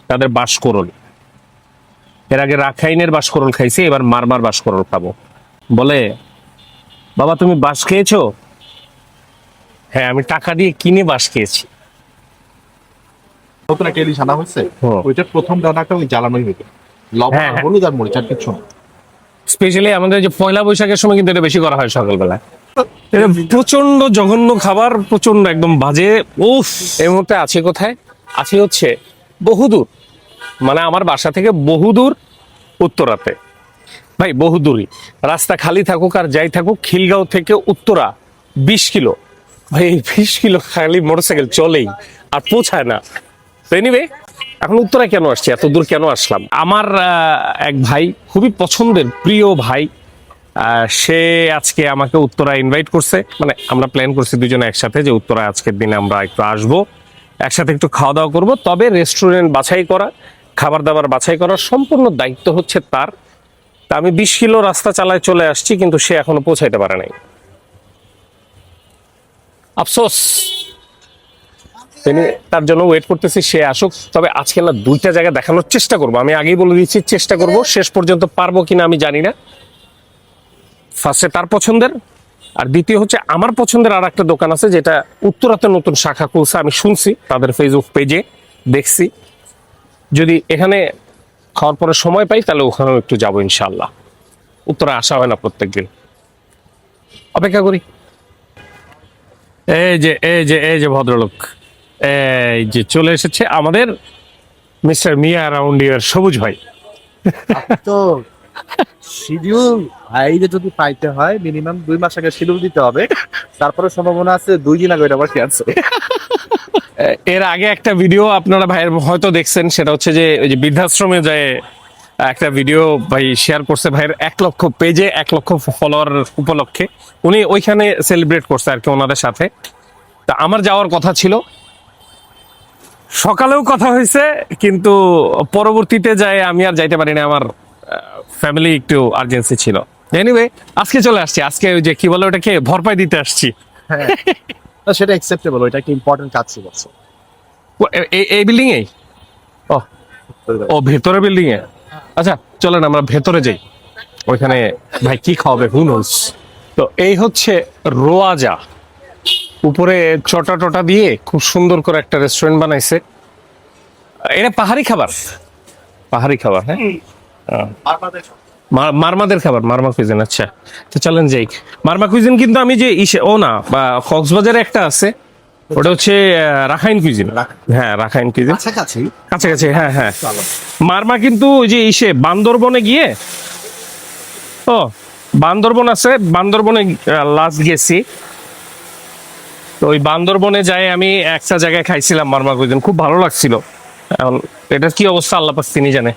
তাদের বাঁশকরল। এর আগে রাখাইনের বাঁশকরল খাইছি, এবার মারমার বাঁশকরল খাবো। বলে, বাবা তুমি বাঁশ খেয়েছো? হ্যাঁ, আমি টাকা দিয়ে কিনে বাঁশ খেয়েছি। নতুন একটা ইলিশ আনা হয়েছে, ওইটার প্রথম ডানাটা ওই জ্বালানোই হইতো, লবণ হ্যাঁ, আর হ্যাঁ। হলুদ আর মরিচ আর কিছু না। স্পেশালি আমাদের যে পয়লা বৈশাখের সময় কিন্তু এটা বেশি করা হয় সকালবেলায়। এটা প্রচন্ড জঘন্য খাবার, প্রচন্ড একদম বাজে। উফ, এই মুহূর্তে আছি কোথায়? আছি হচ্ছে বহুদূর, মানে আমার বাসা থেকে বহুদূর উত্তরাতে। ভাই বহুদূরই, রাস্তা খালি থাকুক আর যাই থাকুক, খিলগাঁও থেকে উত্তরা 20 কিলো। ভাই এই 20 কিলো খালি মোটরসাইকেল চলেই আর পৌঁছায় না। এনিওয়ে, এখন উত্তরায় কেন আসছি, এত দূর কেন আসলাম? আমার এক ভাই, খুবই পছন্দের প্রিয় ভাই, সে আজকে আমাকে উত্তরায় ইনভাইট করছে। মানে আমরা প্ল্যান করছি দুজনে একসাথে যে উত্তরায় আজকের দিনে আমরা একটু আসবো, একসাথে একটু খাওয়া দাওয়া করবো। তবে রেস্টুরেন্ট বাছাই করা, খাবার দাবার বাছাই করার সম্পূর্ণ দায়িত্ব হচ্ছে তার। তা আমি 20 কিলো রাস্তা চালায় চলে আসছি, কিন্তু সে এখনো পৌঁছাইতে পারে নাই। আফসোস, তার জন্য ওয়েট করতেছি সে আসুক। তবে আজকে না দুইটা জায়গা দেখানোর চেষ্টা করবো, আমি আগেই বলে দিচ্ছি চেষ্টা করব, শেষ পর্যন্ত পারবো কিনা আমি জানি না। ফার্স্টে তার পছন্দের, আর দ্বিতীয় হচ্ছে আমার পছন্দের আর একটা দোকান আছে যেটা উত্তরাতে নতুন শাখা খুলছে, আমি শুনছি তাদের ফেসবুক পেজে দেখছি। যদি এখানে খাওয়ার পরে সময় পাই তাহলে ওখানেও একটু যাবো ইনশাল্লাহ। উত্তরা আসা হয় না প্রত্যেকদিন, অপেক্ষা করি। এই যে ভদ্রলোক, এই যে চলে এসেছে আমাদের মিস্টার মিয়া অ্যারাউন্ড ইয়ার সবুজ ভাই। তো শিডিউল ভাইরে যদি পাইতে হয় মিনিমাম 2 মাস আগে শিডিউল দিতে হবে, তারপরে সম্ভাবনা আছে 2 দিন আগে এটা আবার ক্যান্সেল। এর আগে একটা ভিডিও আপনারা ভাইয়ের হয়তো দেখছেন, সেটা হচ্ছে যে ওই যে বৃদ্ধাশ্রমে যায় একটা ভিডিও ভাই শেয়ার করছে ভাইয়ের 1 লক্ষ পেজে, 1 লক্ষ ফলোয়ার উপলক্ষে। উনি ওইখানে সেলিব্রেট করছে আর কি ওনাদের সাথে। তা আমার যাওয়ার কথা ছিল, সকালেও কথা হয়েছে, কিন্তু পরবর্তীতে যায় আমি আর যাইতে পারি না, আমার ফ্যামিলি একটু আর্জেন্সি ছিল। এনিওয়ে, আজকে চলে আসছি, আজকে ওই যে কি বলে ওটাকে ভরপাই দিতে আসছি। হ্যাঁ, তো সেটা অ্যাকসেপ্টেবল, এটা একটা ইম্পর্টেন্ট কাজ ছিল। এই বিল্ডিং এ, ও ভেতরে বিল্ডিং এ। আচ্ছা চলেন আমরা ভেতরে যাই, ওইখানে ভাই কি খাওয়াবে হু নোস। তো এই হচ্ছে রোয়াজা, উপরে চটা টটা দিয়ে খুব সুন্দর করে একটা রেস্টুরেন্ট বানাইছে। এটা পাহাড়ি খাবার, পাহাড়ি খাবার। হ্যাঁ, মারমাদের খাবার, মারমা কুইজিন। আচ্ছা, তো চলেন যাই মারমা কুইজিন। কিন্তু আমি যে ইসে ও না, বা কক্সবাজারে একটা আছে, ওটা হচ্ছে রাখাইন কুইজিন। হ্যাঁ, রাখাইন কুইজিন কাছাকাছি। কাছাকাছি। হ্যাঁ হ্যাঁ, মারমা কিন্তু ওই যে ইসে বান্দরবনে গিয়ে, ও বান্দরবন আছে, বান্দরবনে লাস্ট গেছি। তো ওই বান্দরবনে যাই আমি একটা জায়গায় খাইছিলাম মারমা কুইজিন, খুব ভালো লাগছিল। এখন এটার কি অবস্থা আল্লাহ পাক তিনি জানে।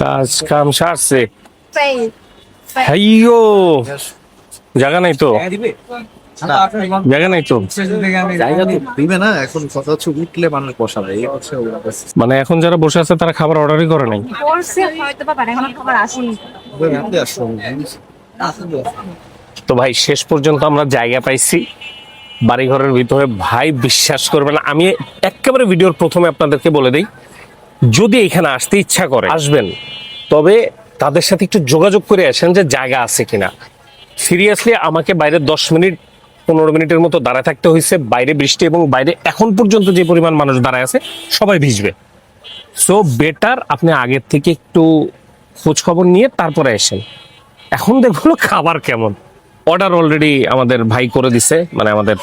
কাজ কাম সারছে, হাইয়ো জায়গা নাই তো, জায়গা নাই তো। জায়গা তো দিবে না, এখন কথা হচ্ছে উঠলে মানুষ বসাবে, এই হচ্ছে মানে এখন যারা বসে আছে তারা খাবার অর্ডারই করে নাই। করছে হয়তো বা পারে, এখনো খাবার আসেনি। তো ভাই শেষ পর্যন্ত আমরা জায়গা পাইছি বাড়িঘরের ভিতরে। ভাই বিশ্বাস করবে না, আমি একেবারে ভিডিওর প্রথমে আপনাদেরকে বলে দিই, যদি এখানে আসতে ইচ্ছা করে আসবেন, তবে তাদের সাথে একটু যোগাযোগ করে আসেন যে জায়গা আছে কিনা। সিরিয়াসলি আমাকে বাইরে 10-15 মিনিটের মতো দাঁড়ায় থাকতে হয়েছে, বাইরে বৃষ্টি, এবং বাইরে এখন পর্যন্ত যে পরিমাণ মানুষ দাঁড়ায় আছে সবাই ভিজবে। সো বেটার আপনি আগের থেকে একটু খোঁজ খবর নিয়ে তারপরে আসেন। এখন দেখলো খাবার কেমন, অর্ডার অলরেডি আমাদের ভাই করে দিছে, মানে আমাদের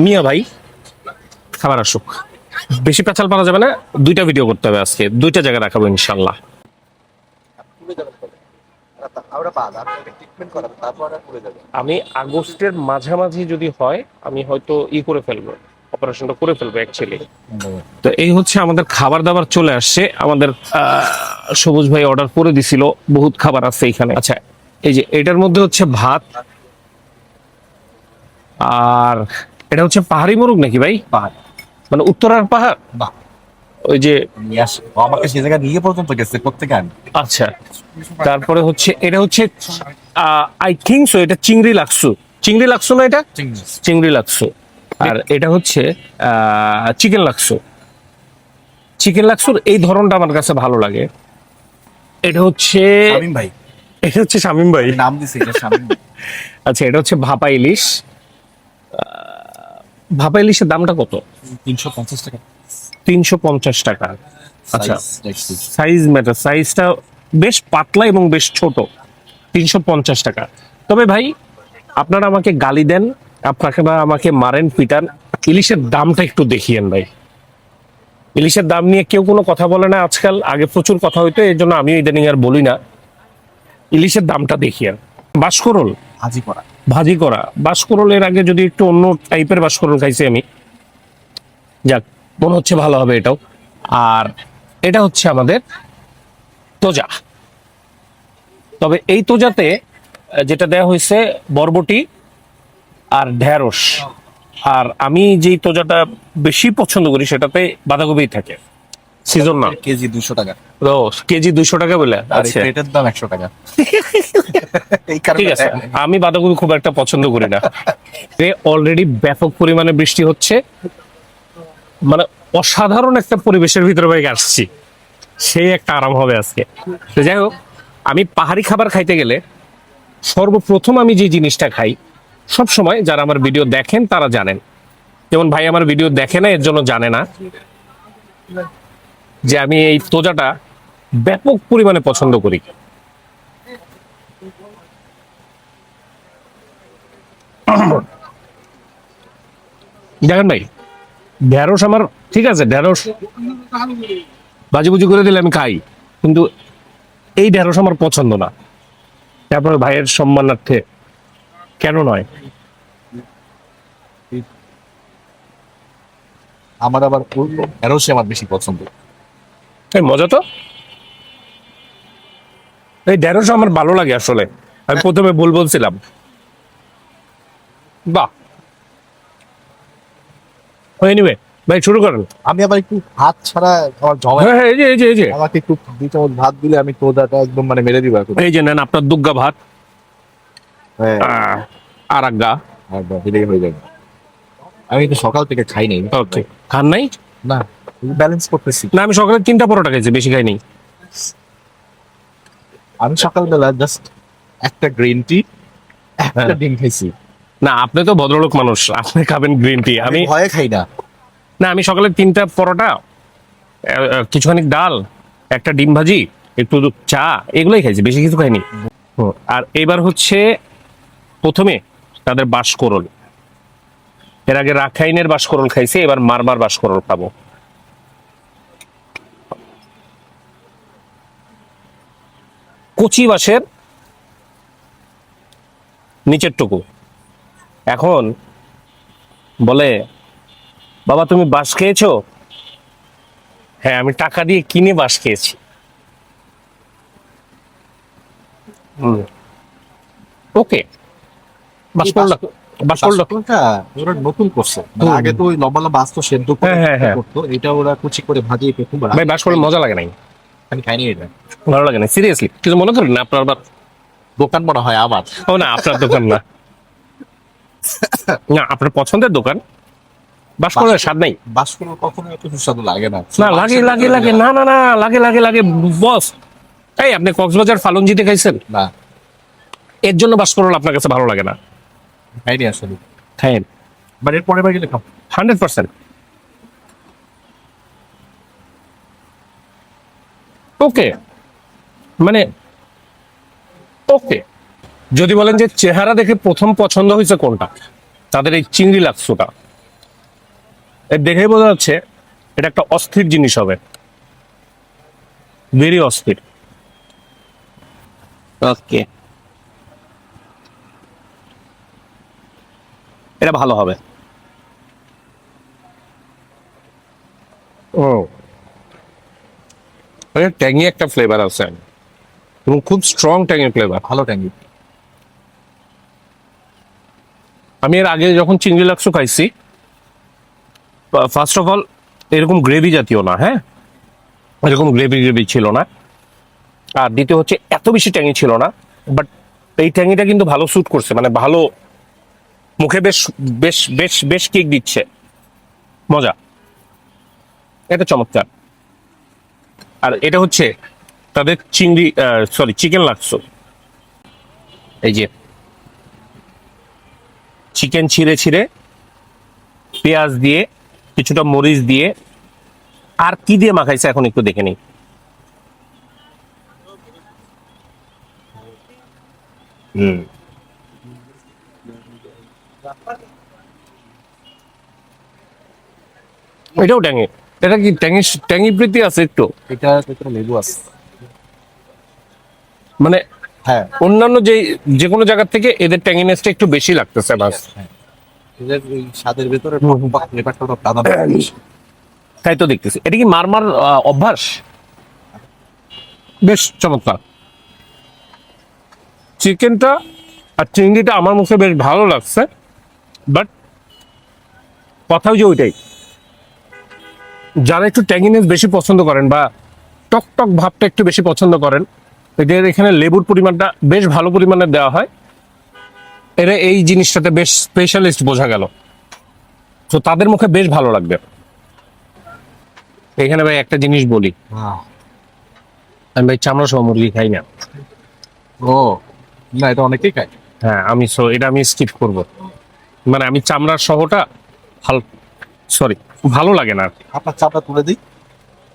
মিয়া ভাই। খাবার আসুক, বেশি পেঁচাল পাওয়া যাবে না, 2টা ভিডিও করতে হবে আজকে, 2টা জায়গা রাখাবো ইনশাল্লাহ। আমি আগস্টের মাঝামাঝি যদি হয়, আমি হয়তো করে ফেলবো, অপারেশনটা করে ফেলবো অ্যাকচুয়ালি। তো এই হচ্ছে আমাদের খাবার দাবার চলে আসছে, আমাদের সবুজ ভাই অর্ডার করে দিছিল, বহুত খাবার আছে এখানে। আচ্ছা, এই যে এটার মধ্যে হচ্ছে ভাত, আর এটা হচ্ছে পাহাড়ি মোরগ নাকি ভাই? পাহাড়, মানে উত্তরার পাহাড়। ওই যে আমাকে সে জায়গায় নিয়ে পর্যন্ত গেছে প্রত্যেকে আনি। আচ্ছা, তারপরে হচ্ছে এটা হচ্ছে আই থিঙ্ক সো এটা চিংড়ি লাক্সু, চিংড়ি লাক্সু না এটা? চিংড়ি লাক্সু। আর এটা হচ্ছে চিকেন লাক্সু। চিকেন লাক্সুর এই ধরনটা আমার কাছে ভালো লাগে। এটা হচ্ছে শামীম ভাই শামীম ভাই। নাম দিছে এটা শামীম ভাই। আচ্ছা, এটা হচ্ছে ভাপা ইলিশ। ভাপা ইলিশের দামটা কত? 350 টাকা। 350 টাকা। আচ্ছা, Size দেখছি। সাইজ ম্যাটার, সাইজটা বেশ পাতলা এবং বেশ ছোট। 350 টাকা। তবে ভাই, আপনারা আমাকে গালি দেন, আপনারা আমাকে মারেন পিটান, ইলিশের দামটা একটু দেখিয়েন ভাই। ইলিশের দাম নিয়ে কেউ কোনো কথা বলে না আজকাল, আগে প্রচুর কথা হইতো, এর জন্য আমিও ইদানিং আর বলি না। ইলিশের দামটা দেখিয়েন। বাঁশকরল ভাজি করা। ভাজি করা বাঁশকরলের আগে যদি একটু অন্য টাইপের বাঁশকরল খাইছি আমি, যাক, মনে হচ্ছে ভালো হবে এটাও। আর এটা হচ্ছে আমাদের তোজা। তবে এই তোজাতে যেটা দেয়া হয়েছে বরবটি আর ঢেঁড়স। আর আমি যেই তোজাটা বেশি পছন্দ করি সেটাতে বাঁধাকপি থাকে, সিজন না। কেজি 200 টাকা। তো কেজি 200 টাকা বলে? আর এই আচ্ছা, প্লেটের দাম 100 টাকা। এই ঠিক কারণে আছে, আমি বাঁধাকপি খুব একটা পছন্দ করি না। অলরেডি ব্যাপক পরিমাণে বৃষ্টি হচ্ছে, মানে অসাধারণ একটা পরিবেশের ভিতরে ভাই আসছি, সেই একটা আরাম হবে আজকে। তো যাই হোক, আমি পাহাড়ি খাবার খাইতে গেলে সর্বপ্রথম আমি যে জিনিসটা খাই, সব সময় যারা আমার ভিডিও দেখেন তারা জানেন, যেমন ভাই আমার ভিডিও দেখে না এর জন্য জানে না যে আমি এই তোজাটা ব্যাপক পরিমাণে পছন্দ করি। দেখেন ভাই, ঢেঁড়স আমার ঠিক আছে, ঢেঁড়স ভাজিভুজি করে দিলে আমি খাই, কিন্তু এই ঢেঁড়স আমার পছন্দ না। তারপরে ভাইয়ের সম্মানার্থে কেন নয়? আমার আবার ঢেঁড়স আমার বেশি পছন্দ। এই মজা তো, এই ঢেঁড়স আমার ভালো লাগে আসলে, আমি প্রথমে ভুল বলছিলাম। বাহ, এনিওয়ে ভাই শুরু করেন। আমি আবার একটু ভাত ছাড়া আমার জমা। হ্যাঁ হ্যাঁ, এই যে আমাকে একটু 2 চামচ ভাত দিলে আমি তোদাটা একদম মানে মেরে দিব এখন। এই যে নেন আপনার দুগ্গা ভাত, হ্যাঁ, আর আজ্ঞা। একদম দিলেই হয়ে যাবে। আমি তো সকাল থেকে খাই নাই। ওকে, খান নাই? না, ব্যালেন্স করতেছি। না, আমি সকালে 3টা পরোটা খাইছি, বেশি খাইনি। আমি সকালবেলা জাস্ট একটা গ্রিন টি, একটা ডিম খাইছি। না, আপনি তো ভদ্রলোক মানুষ, আপনি খাবেন গ্রিন টি। আমি আমি ভয়ে খাই না। না, আমি সকালে 3টা পরোটা, কিছুখানি ডাল, একটা ডিম ভাজি, একটু চা, এগুলোই খাইছি, বেশি কিছু খাইনি। আর এবার হচ্ছে প্রথমে তাদের বাঁশকরল, এর আগে রাখাইনের বাঁশকরল খাইছি, এবার মারমার বাঁশকরল খাবো। কচি বাঁশের নিচের টুকু। এখন বলে, বাবা তুমি বাঁশ খেয়েছো? হ্যাঁ, আমি টাকা দিয়ে কিনে বাঁশ খেয়েছি। ওকে, বাঁশকরল বাঁশকরলটা ওরা নতুন করছে। মানে আগে তো ওই লম্বা লম্বা আস্ত সেদ্ধ করে হ্যাঁ। করতো, এটা ওরা কুচি করে ভাজিয়ে খুব ভাই বাঁশকরল মজা লাগে নাই, আমি খাইনি এটা। ভালো লাগে না সিরিয়াসলি। কিছু মনে করেন না আপনার আবার? দোকান মনে হয় আমার। ও না, আপনার দোকান না, না আপনার পছন্দের দোকান। বাঁশকরলের স্বাদ নাই? বাঁশকরল কখনো এত সুস্বাদু লাগে না। না, লাগে না, লাগে বস। এই আপনি কক্সবাজার ফালুনজিতে খাইছেন? না, এর জন্য বাঁশকরল আপনার কাছে ভালো লাগে না? খাইনি আসলে। খাইন, বাট এর পরের বার গেলে খাবো। 100%। ওকে, মানে ওকে। যদি বলেন যে চেহারা দেখে প্রথম পছন্দ হয়েছে কোনটা, তাদের এই চিংড়ি লাক্সুটা, এর দেখেই বোঝা যাচ্ছে এটা একটা অস্থির জিনিস হবে, ভেরি অস্থির। ওকে, এটা ভালো হবে। ও, ট্যাঙ্গি একটা ফ্লেভার আছে এবং খুব স্ট্রং ট্যাঙ্গি ফ্লেভার। ভালো ট্যাঙ্গি। আমি এর আগে যখন চিংড়ি লাক্সু খাইছি, ফার্স্ট অফ অল এরকম গ্রেভি জাতীয় না, হ্যাঁ, এরকম গ্রেভি ছিল না। আর দ্বিতীয় হচ্ছে এত বেশি ট্যাঙ্গি ছিল না, বাট এই ট্যাঙ্গিটা কিন্তু ভালো স্যুট করছে, মানে ভালো, মুখে বেশ বেশ বেশ বেশ কেক দিচ্ছে, মজা, এটা চমৎকার। আর এটা হচ্ছে তাদের চিংড়ি, সরি চিকেন লাক্সো। এই যে চিকেন ছিঁড়ে ছিঁড়ে পেঁয়াজ দিয়ে কিছুটা মরিচ দিয়ে আর কি দিয়ে মাখাইছে এখন একটু দেখে নিই। হুম, এটাও ট্যাঙে। এটা কি ট্যাঙি ট্যাঙি প্রীতি আছে একটু, এটা ভিতরে লেবু আছে। মানে হ্যাঁ, অন্যান্য যে কোনো জায়গার থেকে এদের ট্যাঙ্গিনেসটা একটু বেশি লাগতেছে মাছ। এদের এই স্বাদের ভিতরে ফ্লেভারটা ওটা প্রাধান্য। তাই তো দেখতেছি। এটা কি মারমার অভ্যাস? বেশ চমৎকার। চিকেনটা আর চিংড়িটা আমার মুখে বেশ ভালো লাগছে, বাট কথাও যে ওইটাই, যারা একটু ট্যাঙ্গিনেস বেশি পছন্দ করেন বা টক টক ভাবটা একটু বেশি পছন্দ করেন, এদের এখানে লেবুর পরিমাণটা বেশ ভালো পরিমাণে দেওয়া হয়। এরা এই জিনিসটাতে বেশ স্পেশালিস্ট বোঝা গেল, তো তাদের মুখে বেশ ভালো লাগবে। এখানে ভাই একটা জিনিস বলি, আমি ভাই চামড়া সহ মুরগি খাই না। ও না, এটা অনেকেই খায়। হ্যাঁ, এটা আমি স্কিপ করব। মানে আমি চামড়ার সহটা ভালো, সরি, ভালো লাগে না। আপনার চাপটা তুলে দিই।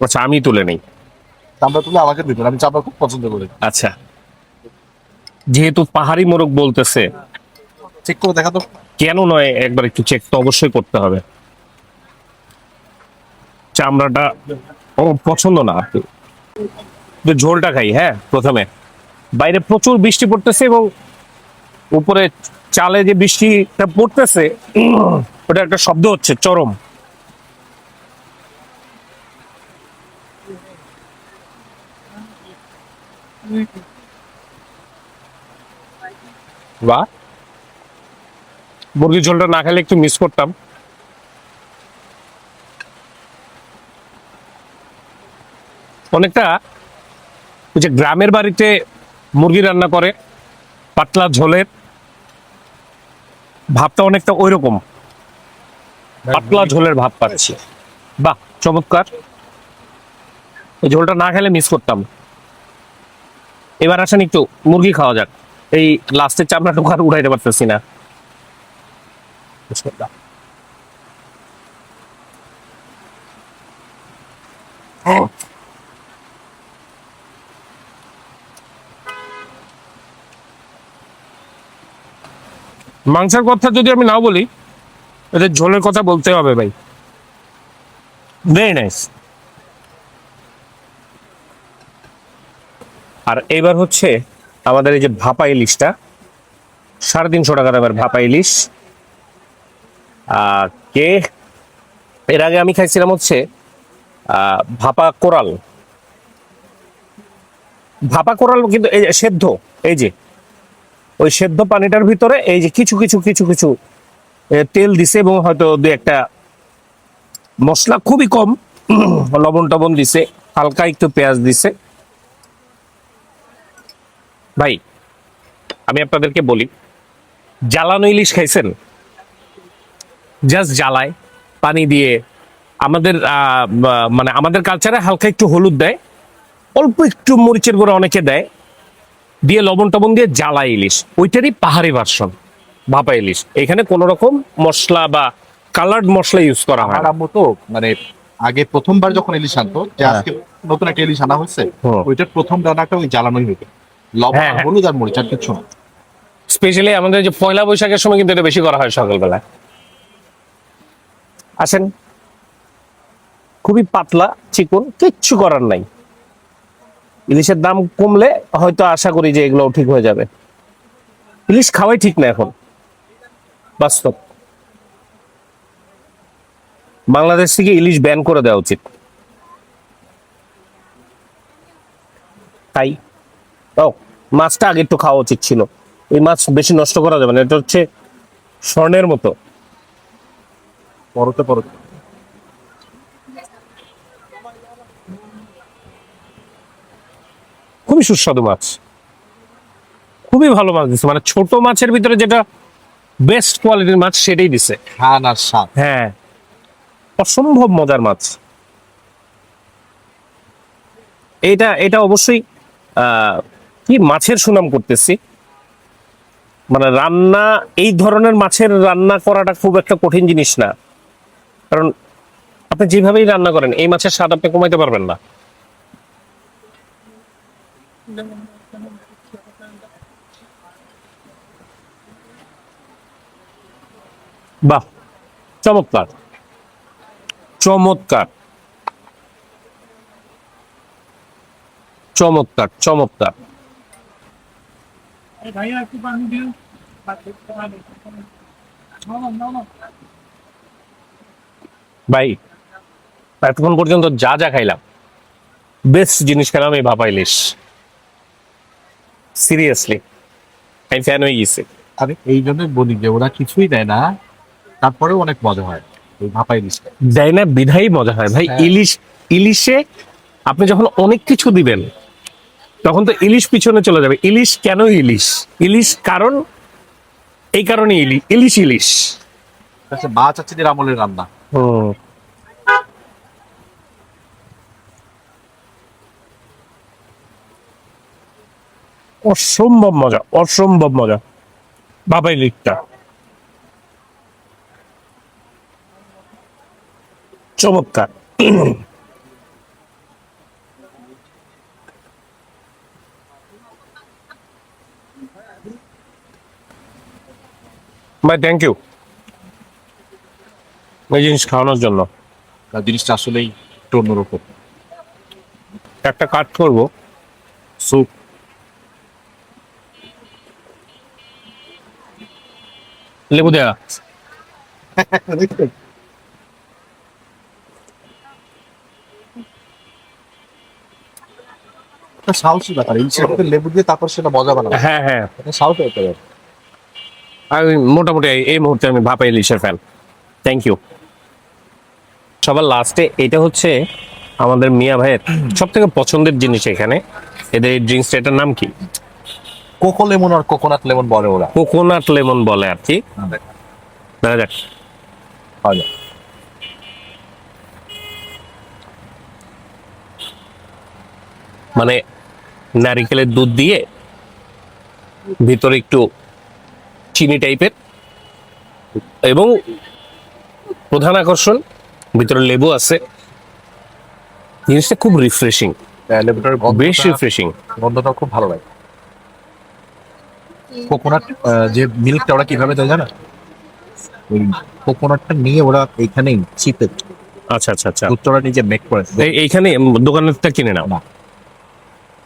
আচ্ছা, আমি তুলে নেই। চামড়া তুলে আমাকে দিবেন, আমি চাপড়া খুব পছন্দ করি। আচ্ছা, যেহেতু পাহাড়ি মোরগ বলতেছে, চেক করে দেখা তো। কেন নয়, একবার একটু চেক তো অবশ্যই করতে হবে। চামড়াটা ও পছন্দ না আর কি। তো ঝোলটা খাই। হ্যাঁ, প্রথমে বাইরে প্রচুর বৃষ্টি পড়তেছে এবং উপরে চালে যে বৃষ্টিটা পড়তেছে ওটা একটা শব্দ হচ্ছে চরম। বাহ, মুরগির ঝোলটা না খেলে একটু মিস করতাম। অনেকটা ওই যে গ্রামের বাড়িতে মুরগি রান্না করে পাতলা ঝোলের ভাবটা অনেকটা ওই রকম পাতলা ঝোলের ভাব পাচ্ছি। বাহ, চমৎকার। এই ঝোলটা না খেলে মিস করতাম। এবার আসেন একটু মুরগি খাওয়া যাক। এই লাস্টের চামড়া টোকার উঠাইতে পারতেছি না। মাংসের কথা যদি আমি নাও বলি, এদের ঝোলের কথা বলতে হবে ভাই। Very nice. আর এবার হচ্ছে আমাদের এই যে ভাপা ইলিশটা, 350 টাকা দামের ভাপা ইলিশ। কে এর আগে আমি খাইছিলাম হচ্ছে ভাপা কোরাল। ভাপা কোরাল কিন্তু এই যে সেদ্ধ, এই যে ওই সেদ্ধ পানিটার ভিতরে এই যে কিছু কিছু কিছু কিছু তেল দিছে এবং হয়তো দু একটা মশলা খুবই কম, লবণ টবণ দিছে, হালকা একটু পেঁয়াজ দিছে। ভাই আমি আপনাদেরকে বলি, জ্বালানো ইলিশ খাইছেন? জাস্ট জ্বালায় পানি দিয়ে। আমাদের মানে আমাদের কালচারে হালকা একটু হলুদ দেয়, অল্প একটু মরিচের গুঁড়ো অনেকে দেয়, দিয়ে লবণ টবণ দিয়ে জ্বালায় ইলিশ। ওইটারই পাহাড়ি ভার্সন ভাপা ইলিশ। এখানে কোন রকম মশলা বা কালার্ড মশলা ইউজ করা হয় আমার না। আম্মু তো মানে আগে প্রথমবার যখন ইলিশ আনতো, যে আজকে নতুন একটা ইলিশ আনা হয়েছে, ওইটার প্রথম রান্নাটা ওই জ্বালানোই হইতো। লবণ হ্যাঁ, আর হ্যাঁ। হলুদ আর মরিচ আর কিছু না। স্পেশালি আমাদের যে পয়লা বৈশাখের সময় কিন্তু এটা বেশি করা হয় সকালবেলায়। আসেন, খুবই পাতলা চিকন, কিচ্ছু করার নাই। ইলিশের দাম কমলে হয়তো আশা করি যে এগুলো ঠিক হয়ে যাবে। ইলিশ খাওয়াই ঠিক না এখন, বাস্তব। বাংলাদেশ থেকে ইলিশ ব্যান করে দেওয়া উচিত। তাই ও, মাছটা আগে একটু খাওয়া উচিত ছিল। এই মাছ বেশি নষ্ট করা যাবে না, এটা হচ্ছে স্বর্ণের মতো। পরতে পরতে খুবই সুস্বাদু মাছ, খুবই ভালো মাছ দিচ্ছে। মানে ছোট মাছের ভিতরে যেটা বেস্ট কোয়ালিটির মাছ সেটাই দিছে। খান আর স্বাদ। হ্যাঁ, অসম্ভব মজার মাছ। এটা এটা অবশ্যই কি মাছের সুনাম করতেছি, মানে রান্না এই ধরনের মাছের রান্না করাটা খুব একটা কঠিন জিনিস না, কারণ আপনি যেভাবেই রান্না করেন এই মাছের স্বাদ আপনি কমাইতে পারবেন না। বাহ, চমৎকার চমৎকার চমৎকার চমৎকার। ভাই এতক্ষণ পর্যন্ত যা যা খাইলাম, বেস্ট জিনিস খেলাম এই ভাপা ইলিশ। সিরিয়াসলি আমি ফ্যান হয়ে গেছি। আমি এই জন্যই বলি যে ওরা কিছুই দেয় না, তারপরেও অনেক মজা হয় ওই ভাপা ইলিশটা। দেয় না বিধাই মজা হয় ভাই। হ্যাঁ। ইলিশে আপনি যখন অনেক কিছু দিবেন তখন তো ইলিশ পিছনে চলে যাবে। ইলিশ কেন ইলিশ? ইলিশ কারণ এই কারণে ইলিশ ইলিশ। আচ্ছা, মা চাচিদের আমলের রান্না। হুম। অসম্ভব মজা, অসম্ভব মজা ভাপা ইলিশটা। চমৎকার। ভাই থ্যাংক ইউ এই জিনিস খাওয়ানোর জন্য। আর জিনিসটা আসলেই একটু অন্যরকম। একটা কাট করবো স্যুপ লেবু দেয়া। সাহসী ব্যাপার, ইলিশের মধ্যে লেবু দিয়ে তারপর সেটা মজা বানাবে, হ্যাঁ হ্যাঁ, এটা সাহস হতে হবে। আমি মোটামুটি এই মুহূর্তে আমি ভাপা ইলিশের ফ্যান। Thank you. সবার লাস্টে এটা হচ্ছে আমাদের মিয়া ভাইয়ের সব থেকে পছন্দের জিনিস এখানে। এদের এই ড্রিঙ্কসটা, এটার নাম কি? কোকো লেমন আর কোকোনাট লেমন বলে ওরা। কোকোনাট লেমন বলে আর কি। দেখা যাক। খাওয়া যায়। মানে নারিকেলের দুধ দিয়ে ভিতরে একটু চিনি টাইপের, এবং প্রধান আকর্ষণ ভিতরে লেবু আছে। জিনিসটা খুব রিফ্রেশিং, লেবুটার বেশ রিফ্রেশিং। গন্ধটা খুব ভালো লাগে। কোকোনাট যে মিল্কটা ওরা কিভাবে দেয় জানো? ওই কোকোনাটটা নিয়ে ওরা এইখানেই চিপে আচ্ছা আচ্ছা আচ্ছা, দুধটা ওরা নিজে মেক করে। এইখানে দোকানেরটা কিনে নাও। না,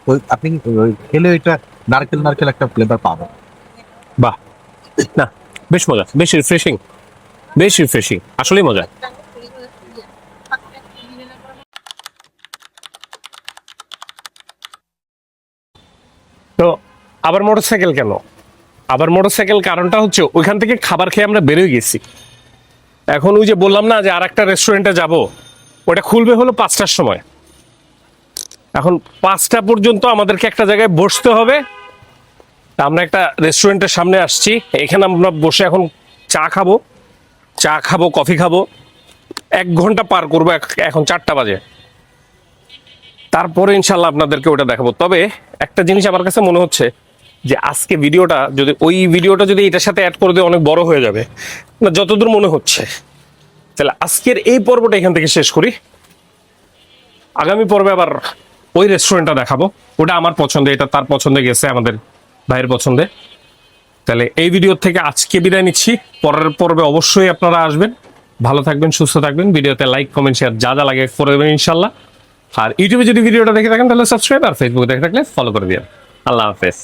ওই আপনি ওই খেলে এটা নারকেল নারকেল একটা ফ্লেভার পাবেন। বাহ, না বেশ মজা, বেশ রিফ্রেশিং, বেশ রিফ্রেশিং, আসলেই মজা। তো আবার মোটরসাইকেল কেন? আবার মোটরসাইকেল কারণটা হচ্ছে ওইখান থেকে খাবার খেয়ে আমরা বেরোয় গেছি। এখন ওই যে বললাম না যে আর একটা রেস্টুরেন্টে যাব, ওটা খুলবে হলো 5টার সময়। এখন 5টা পর্যন্ত আমাদেরকে একটা জায়গায় বসতে হবে। তা আমরা একটা রেস্টুরেন্টের সামনে আসছি, এখানে আমরা বসে এখন চা খাবো, কফি খাবো। 1 ঘন্টা পার করবো, এখন 4টা বাজে। তারপরে ইনশাল্লাহ আপনাদেরকে ওটা দেখাবো। তবে একটা জিনিস আমার কাছে মনে হচ্ছে যে আজকে ভিডিওটা যদি এটার সাথে অ্যাড করে দিয়ে অনেক বড় হয়ে যাবে না, যতদূর মনে হচ্ছে। তাহলে আজকের এই পর্বটা এখান থেকে শেষ করি। আগামী পর্বে আবার ওই রেস্টুরেন্টটা দেখাবো, ওটা আমার পছন্দে, এটা তার পছন্দে গেছে, আমাদের ভাইয়ের পছন্দে। তাহলে এই ভিডিও থেকে আজকে বিদায় নিচ্ছি। পরের পর্বে অবশ্যই আপনারা আসবেন। ভালো থাকবেন, সুস্থ থাকবেন। ভিডিওতে লাইক, কমেন্ট, শেয়ার যা যা লাগে করে দেবেন ইনশাল্লাহ। আর ইউটিউবে যদি ভিডিওটা দেখে থাকেন তাহলে সাবস্ক্রাইব, আর ফেসবুকে দেখে থাকলে ফলো করে দিন। আল্লাহ হাফেজ।